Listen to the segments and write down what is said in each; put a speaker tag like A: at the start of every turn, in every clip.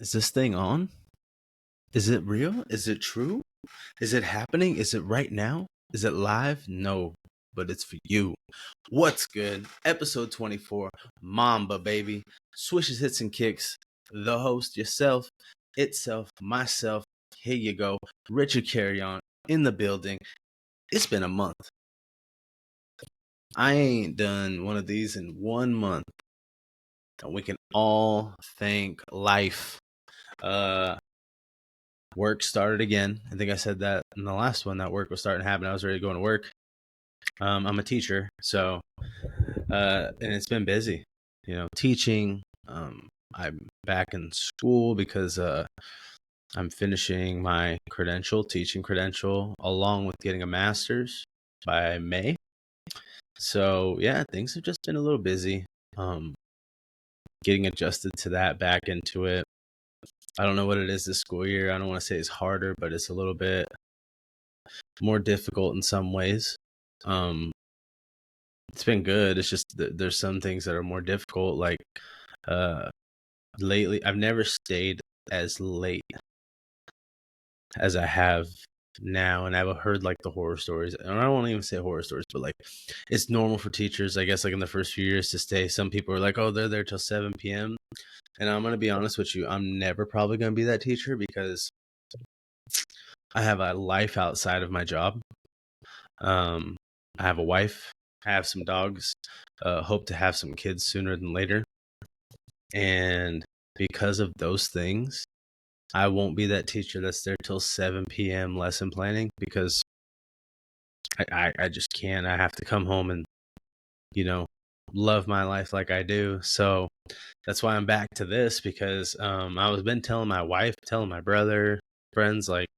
A: Is this thing on? Is it real? Is it true? Is it happening? Is it right now? Is it live? No, but it's for you. What's good? Episode 24, Mamba, baby. Swishes, hits, and kicks. The host, yourself, itself, myself. Here you go. Richard Carry-On in the building. It's been a month. I ain't done one of these in 1 month. And we can all thank life. Work started again. I think I said that in the last one, that work was starting to happen. I was ready to go to work. I'm a teacher, so and it's been busy, teaching. I'm back in school because I'm finishing my teaching credential, along with getting a master's by May. So yeah, things have just been a little busy. Getting adjusted to that, back into it. I don't know what it is this school year. I don't want to say it's harder, but it's a little bit more difficult in some ways. It's been good. It's just there's some things that are more difficult. Like lately, I've never stayed as late as I have now, and I've heard like the horror stories. And I don't want to even say horror stories, but like it's normal for teachers, I guess, like in the first few years to stay. Some people are like, oh, they're there till 7 p.m. And I'm gonna be honest with you, I'm never probably gonna be that teacher because I have a life outside of my job. I have a wife. I have some dogs. Hope to have some kids sooner than later. And because of those things, I won't be that teacher that's there till 7 p.m. lesson planning, because I just can't. I have to come home and, love my life like I do. So that's why I'm back to this, because I was been telling my wife, telling my brother, friends, like,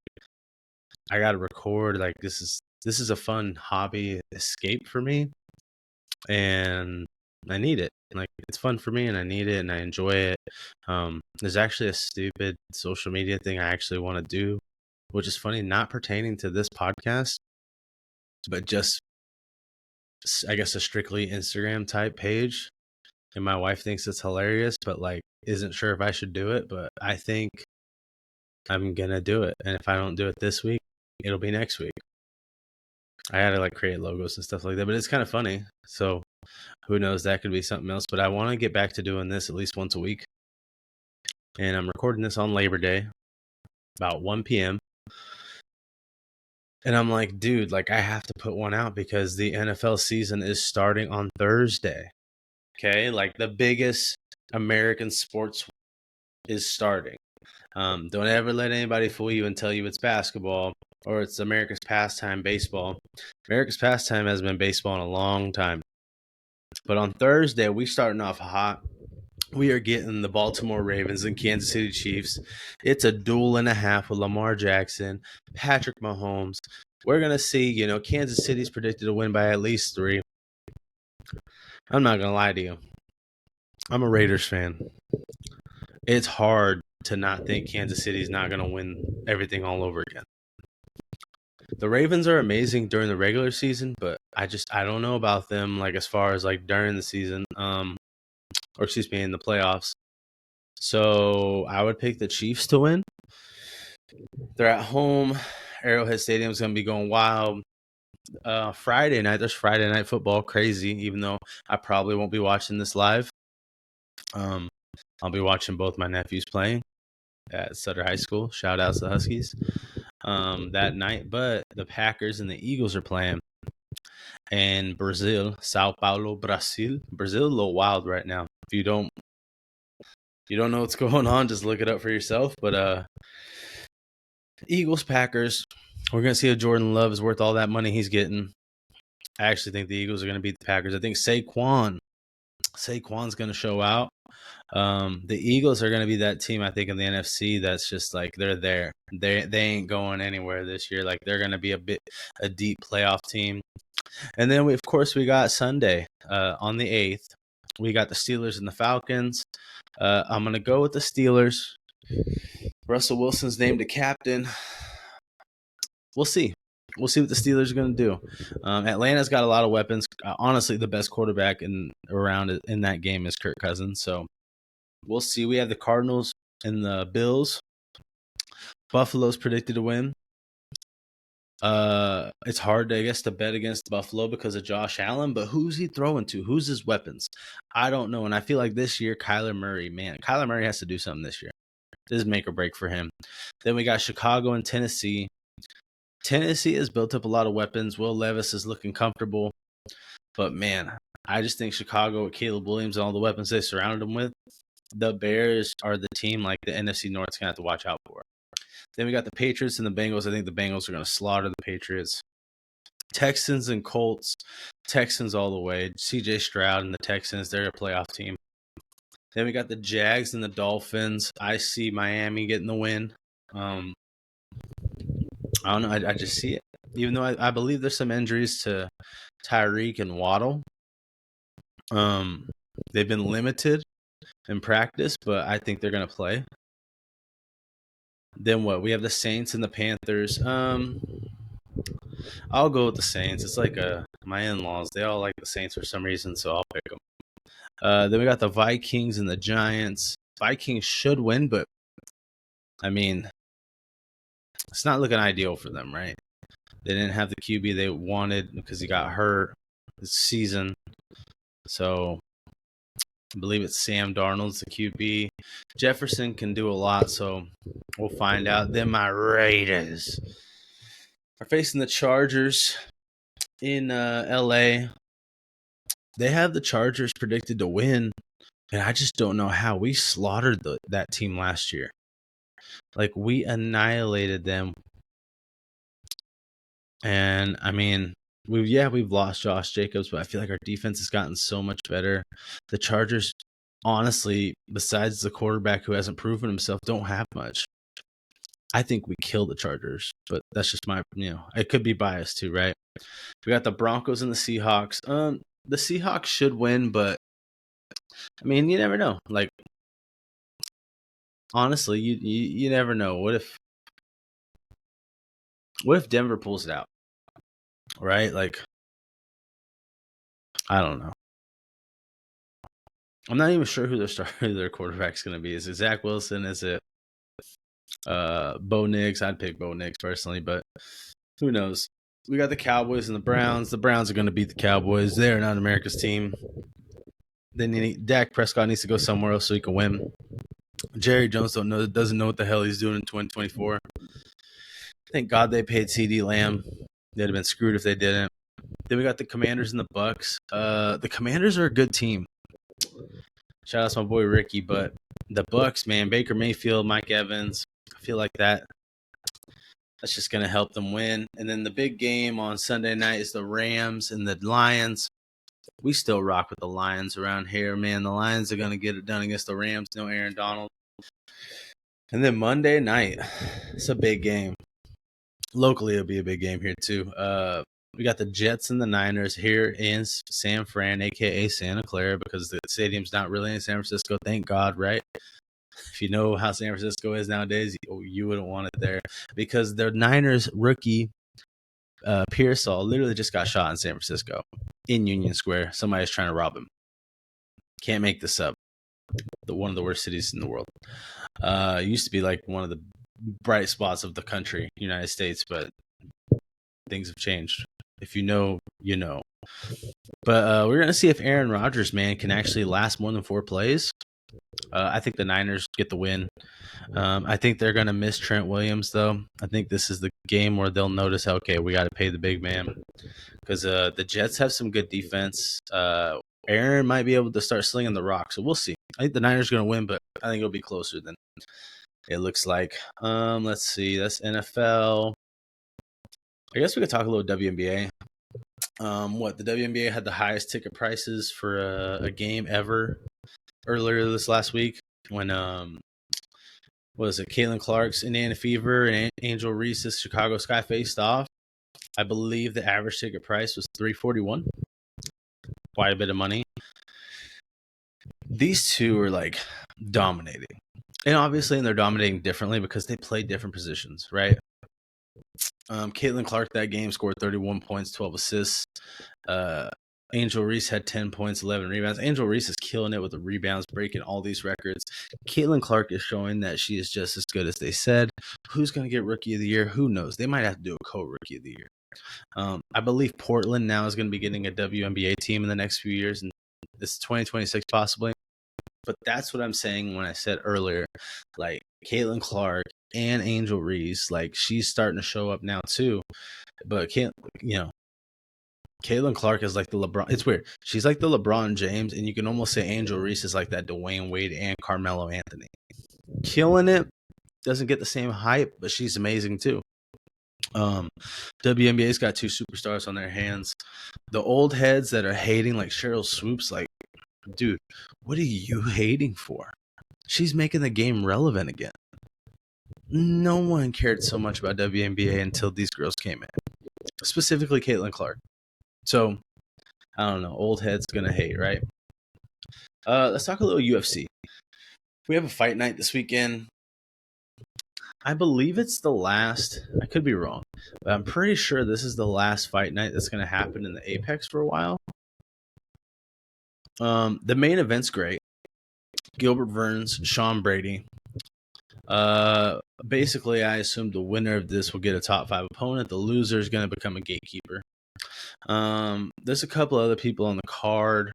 A: I got to record. Like, this is a fun hobby escape for me, and I need it. Like, it's fun for me, and I need it, and I enjoy it. There's actually a stupid social media thing I actually want to do, which is funny, not pertaining to this podcast, but just, I guess, a strictly Instagram type page. And my wife thinks it's hilarious, but like isn't sure if I should do it. But I think I'm gonna do it, and if I don't do it this week, it'll be next week. I had to like create logos and stuff like that, but it's kind of funny. So who knows, that could be something else. But I want to get back to doing this at least once a week. And I'm recording this on Labor Day, about 1 p.m. And I'm like, dude, like I have to put one out because the NFL season is starting on Thursday. Okay, like the biggest American sports is starting. Don't ever let anybody fool you and tell you it's basketball or it's America's pastime, baseball. America's pastime has been baseball in a long time. But on Thursday, we starting off hot. We are getting the Baltimore Ravens and Kansas City Chiefs. It's a duel and a half with Lamar Jackson, Patrick Mahomes. We're going to see, Kansas City's predicted to win by at least 3. I'm not going to lie to you. I'm a Raiders fan. It's hard to not think Kansas City's not going to win everything all over again. The Ravens are amazing during the regular season, but I don't know about them, like, as far as like during the season, in the playoffs. So I would pick the Chiefs to win. They're at home. Arrowhead Stadium is going to be going wild. Friday night, there's Friday night football, crazy, even though I probably won't be watching this live. I'll be watching both my nephews playing at Sutter High School. Shout out to the Huskies that night. But the Packers and the Eagles are playing. And Brazil, Sao Paulo, Brazil. Brazil a little wild right now. If you don't know what's going on, just look it up for yourself. But Eagles, Packers. We're going to see if Jordan Love is worth all that money he's getting. I actually think the Eagles are going to beat the Packers. I think Saquon's going to show out. The Eagles are going to be that team, I think, in the NFC that's just like they're there. They ain't going anywhere this year. Like, they're going to be a deep playoff team. And then we got Sunday on the 8th. We got the Steelers and the Falcons. I'm going to go with the Steelers. Russell Wilson's named a captain. We'll see. We'll see what the Steelers are going to do. Atlanta's got a lot of weapons. Honestly, the best quarterback around in that game is Kirk Cousins. So we'll see. We have the Cardinals and the Bills. Buffalo's predicted to win. It's hard, I guess, to bet against Buffalo because of Josh Allen, but who's he throwing to? Who's his weapons? I don't know. And I feel like this year, Kyler Murray has to do something this year. This is make or break for him. Then we got Chicago and Tennessee. Tennessee has built up a lot of weapons. Will Levis is looking comfortable. But, man, I just think Chicago with Caleb Williams and all the weapons they surrounded him with, the Bears are the team like the NFC North's going to have to watch out for. Then we got the Patriots and the Bengals. I think the Bengals are going to slaughter the Patriots. Texans and Colts. Texans all the way. CJ Stroud and the Texans, they're a playoff team. Then we got the Jags and the Dolphins. I see Miami getting the win. I don't know. I just see it. Even though I believe there's some injuries to Tyreek and Waddle. They've been limited in practice, but I think they're going to play. Then what? We have the Saints and the Panthers. I'll go with the Saints. It's like my in-laws. They all like the Saints for some reason, so I'll pick them. Then we got the Vikings and the Giants. Vikings should win, but, I mean, it's not looking ideal for them, right? They didn't have the QB they wanted because he got hurt this season. So I believe it's Sam Darnold's the QB. Jefferson can do a lot, so we'll find out. Then my Raiders are facing the Chargers in LA. They have the Chargers predicted to win, and I just don't know how. We slaughtered that team last year. Like, we annihilated them. And, I mean, we've lost Josh Jacobs, but I feel like our defense has gotten so much better. The Chargers, honestly, besides the quarterback who hasn't proven himself, don't have much. I think we kill the Chargers, but that's just it could be biased too, right? We got the Broncos and the Seahawks. The Seahawks should win, but, I mean, you never know. Like, honestly, you never know. What if Denver pulls it out? Right? Like, I don't know. I'm not even sure who their quarterback's going to be. Is it Zach Wilson? Is it Bo Nix? I'd pick Bo Nix personally, but who knows? We got the Cowboys and the Browns. The Browns are going to beat the Cowboys. They're not America's team. Then Dak Prescott needs to go somewhere else so he can win. Jerry Jones doesn't know what the hell he's doing in 2024. Thank God they paid CD Lamb. They'd have been screwed if they didn't. Then we got the Commanders and the Bucks. The Commanders are a good team. Shout out to my boy Ricky, but the Bucks, man, Baker Mayfield, Mike Evans, I feel like that's just going to help them win. And then the big game on Sunday night is the Rams and the Lions. We still rock with the Lions around here, man. The Lions are going to get it done against the Rams. No Aaron Donald. And then Monday night, it's a big game. Locally, it'll be a big game here, too. We got the Jets and the Niners here in San Fran, a.k.a. Santa Clara, because the stadium's not really in San Francisco. Thank God, right? If you know how San Francisco is nowadays, you wouldn't want it there. Because the Niners rookie, Pearsall, literally just got shot in San Francisco in Union Square. Somebody's trying to rob him. Can't make this up. One of the worst cities in the world. It used to be like one of the bright spots of the country, United States, but things have changed. If you know, you know. But we're going to see if Aaron Rodgers, man, can actually last more than 4 plays. I think the Niners get the win. I think they're going to miss Trent Williams, though. I think this is the game where they'll notice, okay, we got to pay the big man. Because the Jets have some good defense. Aaron might be able to start slinging the rock, so we'll see. I think the Niners are going to win, but I think it'll be closer than it looks like. Let's see. That's NFL. I guess we could talk a little WNBA. The WNBA had the highest ticket prices for a game ever earlier this last week when Caitlin Clark's Indiana Fever and Angel Reese's Chicago Sky faced off. I believe the average ticket price was $341. Quite a bit of money. These two are like dominating. And obviously they're dominating differently because they play different positions, right? Caitlin Clark that game scored 31 points, 12 assists. Angel Reese had 10 points, 11 rebounds. Angel Reese is killing it with the rebounds, breaking all these records. Caitlin Clark is showing that she is just as good as they said. Who's going to get Rookie of the Year? Who knows? They might have to do a co-Rookie of the Year. I believe Portland now is going to be getting a WNBA team in the next few years, and this 2026 possibly. But that's what I'm saying when I said earlier, like Caitlin Clark and Angel Reese, like she's starting to show up now too. But Caitlin Clark is like the LeBron. It's weird. She's like the LeBron James, and you can almost say Angel Reese is like that Dwayne Wade and Carmelo Anthony. Killing it. Doesn't get the same hype, but she's amazing too. WNBA's got 2 superstars on their hands. The old heads that are hating, like Cheryl Swoops, like, dude, what are you hating for? She's making the game relevant again. No one cared so much about WNBA until these girls came in, specifically Caitlin Clark. So, I don't know. Old head's going to hate, right? Let's talk a little UFC. We have a fight night this weekend. I believe it's the last. I could be wrong, but I'm pretty sure this is the last fight night that's going to happen in the Apex for a while. The main event's great. Gilbert Burns, Sean Brady. Basically, I assume the winner of this will get a top 5 opponent. The loser is going to become a gatekeeper. There's a couple other people on the card,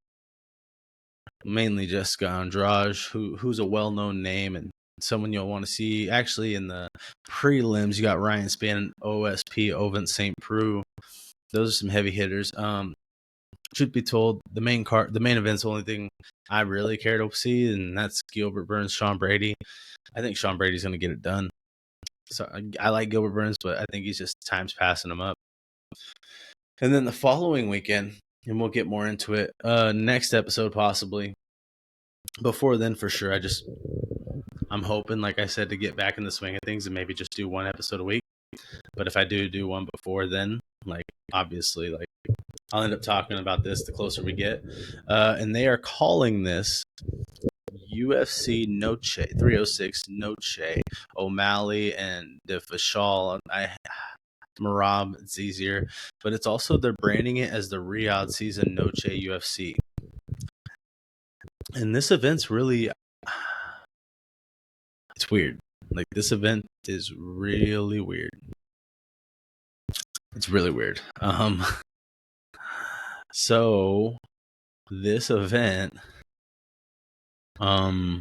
A: mainly Jessica Andrade, who's a well-known name and someone you'll want to see. Actually, in the prelims, you got Ryan Spann, OSP, Ovin St. Preux. Those are some heavy hitters. Truth be told, the main event's the only thing I really care to see, and that's Gilbert Burns, Sean Brady. I think Sean Brady's going to get it done. So I like Gilbert Burns, but I think he's just time's passing him up. And then the following weekend, and we'll get more into it, next episode possibly. Before then, for sure, I'm hoping, like I said, to get back in the swing of things and maybe just do 1 episode a week. But if I do one before then, like, obviously, like, I'll end up talking about this the closer we get. And they are calling this UFC Noche 306 Noche O'Malley and the Fashal. Marab, it's easier, but it's also they're branding it as the Riyadh season Noche UFC. And this event's really, it's weird. Like, this event is really weird. It's really weird. So this event, Dana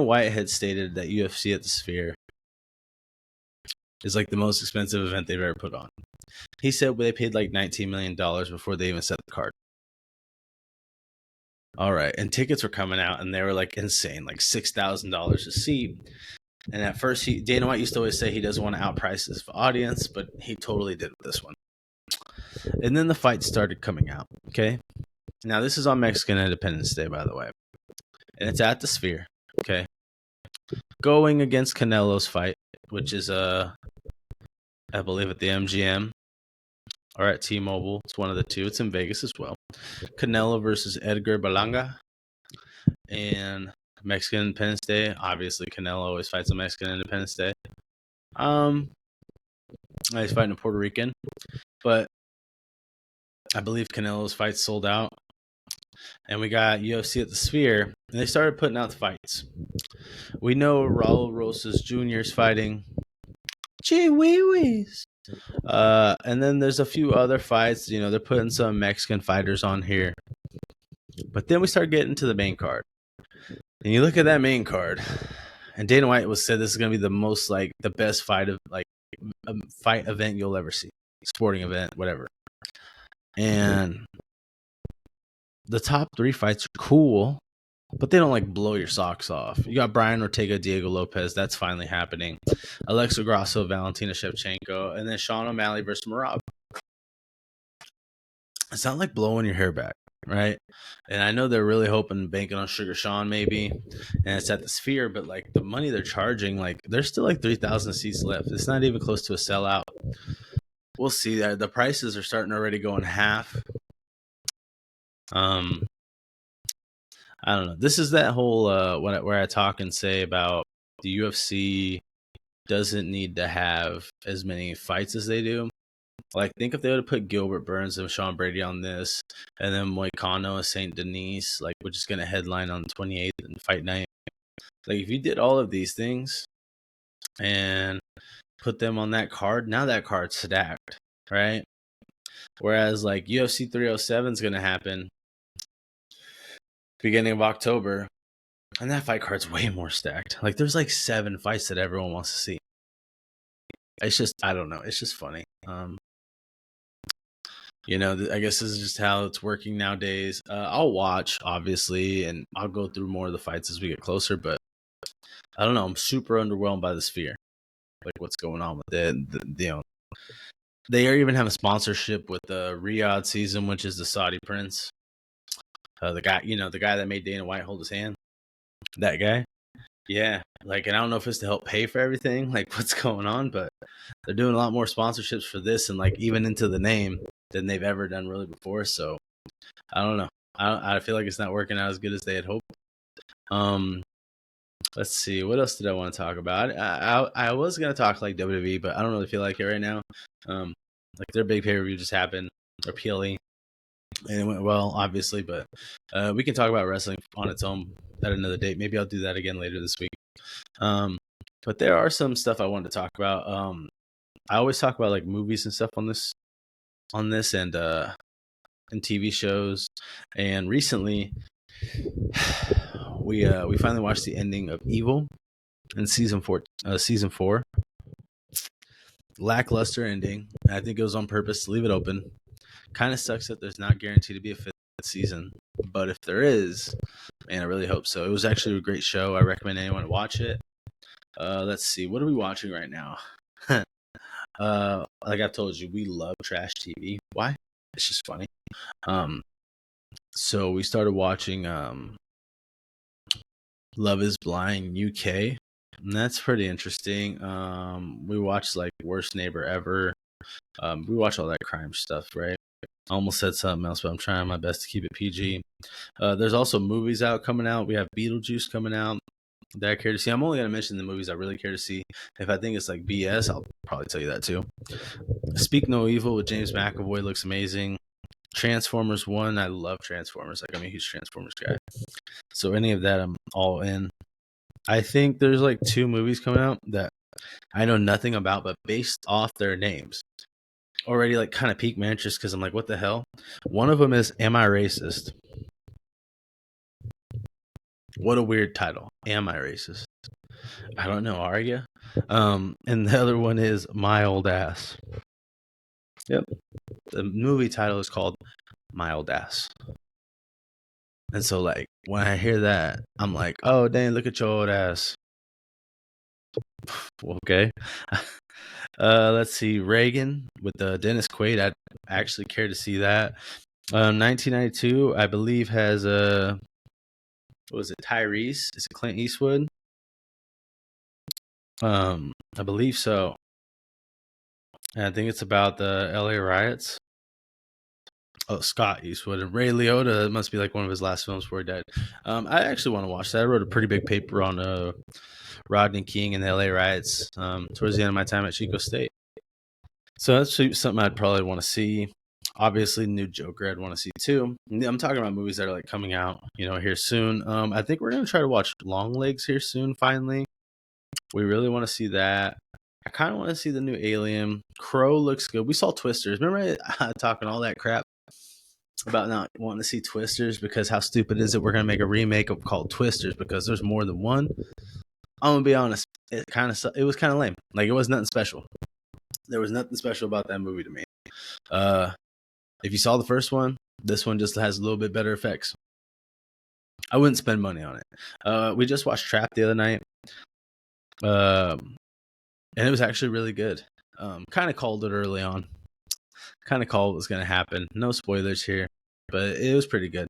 A: White had stated that UFC at the Sphere is like the most expensive event they've ever put on. He said they paid like $19 million before they even set the card. All right. And tickets were coming out and they were like insane, like $6,000 a seat. And at first, Dana White used to always say he doesn't want to outprice his audience, but he totally did with this one. And then the fight started coming out. Okay. Now, this is on Mexican Independence Day, by the way. And it's at the Sphere. Okay. Going against Canelo's fight, which is, I believe, at the MGM or at T-Mobile. It's one of the two. It's in Vegas as well. Canelo versus Edgar Berlanga. And Mexican Independence Day. Obviously, Canelo always fights on Mexican Independence Day. He's fighting a Puerto Rican. But I believe Canelo's fight sold out. And we got UFC at the Sphere. And they started putting out the fights. We know Raul Rosas Jr. is fighting. Gee wee wees. And then there's a few other fights. You know, they're putting some Mexican fighters on here. But then we start getting to the main card. And you look at that main card. And Dana White said this is going to be the most, like, the best fight event you'll ever see. Sporting event, whatever. And the top 3 fights are cool, but they don't, like, blow your socks off. You got Brian Ortega, Diego Lopez. That's finally happening. Alexa Grasso, Valentina Shevchenko. And then Sean O'Malley versus Merab. It's not like blowing your hair back, right? And I know they're really hoping, banking on Sugar Sean maybe. And it's at the Sphere, but, like, the money they're charging, like, there's still, like, 3,000 seats left. It's not even close to a sellout. We'll see. The prices are starting to already go in half. I don't know. This is that whole where I talk and say about the UFC doesn't need to have as many fights as they do. Like, think if they would have put Gilbert Burns and Sean Brady on this, and then Moicano and St. Denis, like, we're just gonna headline on the 28th and fight night. Like, if you did all of these things and put them on that card, now that card's stacked, right? Whereas like UFC 307 is gonna happen beginning of October, and that fight card's way more stacked. Like, there's like 7 fights that everyone wants to see. It's just, I don't know. It's just funny. I guess this is just how it's working nowadays. I'll watch, obviously, and I'll go through more of the fights as we get closer, but I don't know. I'm super underwhelmed by the Sphere. Like, what's going on with it? They are even have a sponsorship with the Riyadh season, which is the Saudi prince. The guy that made Dana White hold his hand. That guy. Yeah. Like, and I don't know if it's to help pay for everything, like what's going on, but they're doing a lot more sponsorships for this and like even into the name than they've ever done really before. So I don't know. I feel like it's not working out as good as they had hoped. Let's see. What else did I want to talk about? I was gonna talk like WWE, but I don't really feel like it right now. Like, their big pay-per-view just happened, or PLE, and it went well, obviously. But we can talk about wrestling on its own at another date. Maybe I'll do that again later this week. But there are some stuff I wanted to talk about. I always talk about like movies and stuff on this, and TV shows. And recently, we finally watched the ending of Evil in season 4. Season 4, lackluster ending. I think it was on purpose to leave it open. Kind of sucks that there's not guaranteed to be a 5th season, but if there is, man, I really hope so. It was actually a great show. I recommend anyone to watch it. Let's see, what are we watching right now? Like I've told you, we love trash TV. Why? It's just funny. So we started watching Love is Blind UK, and that's pretty interesting. We watched like Worst Neighbor Ever. We watch all that crime stuff, right? I almost said something else, but I'm trying my best to keep it PG. There's also movies coming out. We have Beetlejuice coming out that I care to see. I'm only going to mention the movies I really care to see. If I think it's like BS, I'll probably tell you that too. Speak No Evil with James McAvoy looks amazing. Transformers 1, I love Transformers. Like, I'm a huge Transformers guy. So any of that, I'm all in. I think there's like 2 movies coming out that I know nothing about, but based off their names, already like kind of piqued my interest because I'm like, what the hell? One of them is Am I Racist? What a weird title. Am I Racist? I don't know. Are you? And the other one is My Old Ass. Yep. The movie title is called My Old Ass. And so, like, when I hear that, I'm like, oh, dang, look at your old ass. Okay. Let's see. Reagan with Dennis Quaid. I'd actually care to see that. 1992, I believe, has what was it? Tyrese? Is it Clint Eastwood? I believe so. And I think it's about the LA riots. Oh, Scott Eastwood and Ray Liotta. It must be like one of his last films before he died. I actually want to watch that. I wrote a pretty big paper on Rodney King and the LA riots towards the end of my time at Chico State. So that's something I'd probably want to see. Obviously, new Joker I'd want to see too. I'm talking about movies that are like coming out, here soon. I think we're gonna try to watch Longlegs here soon. Finally, we really want to see that. I kind of want to see the new Alien. Crow looks good. We saw Twisters. Remember I talking all that crap about not wanting to see Twisters because how stupid is it? We're gonna make a remake of called Twisters because there's more than one. I'm gonna be honest. It was kind of lame. Like, it was nothing special. There was nothing special about that movie to me. If you saw the first one, this one just has a little bit better effects. I wouldn't spend money on it. We just watched Trap the other night, and it was actually really good. Kind of called it early on. Kind of called what was going to happen. No spoilers here, but it was pretty good.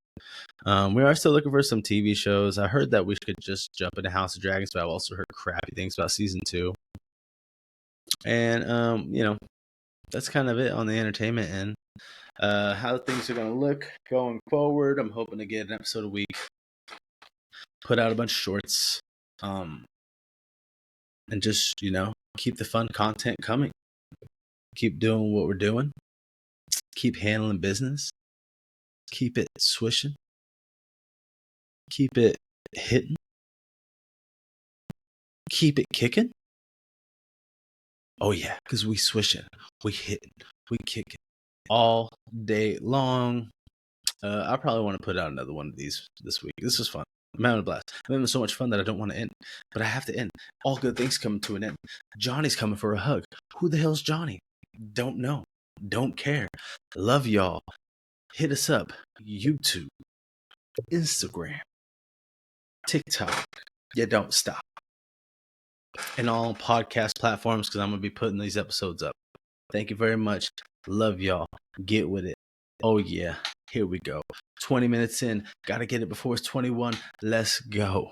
A: We are still looking for some TV shows. I heard that we could just jump into House of Dragons, but I've also heard crappy things about season 2. And that's kind of it on the entertainment end. How things are going to look going forward, I'm hoping to get an episode a week, put out a bunch of shorts, and just keep the fun content coming. Keep doing what we're doing. Keep handling business. Keep it swishing. Keep it hitting. Keep it kicking. Oh yeah, because we swishing, we hitting, we kicking all day long. I probably want to put out another one of these this week. This was fun. I'm having a blast. I'm having so much fun that I don't want to end, but I have to end. All good things come to an end. Johnny's coming for a hug. Who the hell's Johnny? Don't know. Don't care. Love y'all. Hit us up. YouTube, Instagram, TikTok. Yeah, don't stop. And all podcast platforms because I'm going to be putting these episodes up. Thank you very much. Love y'all. Get with it. Oh, yeah. Here we go. 20 minutes in. Got to get it before it's 21. Let's go.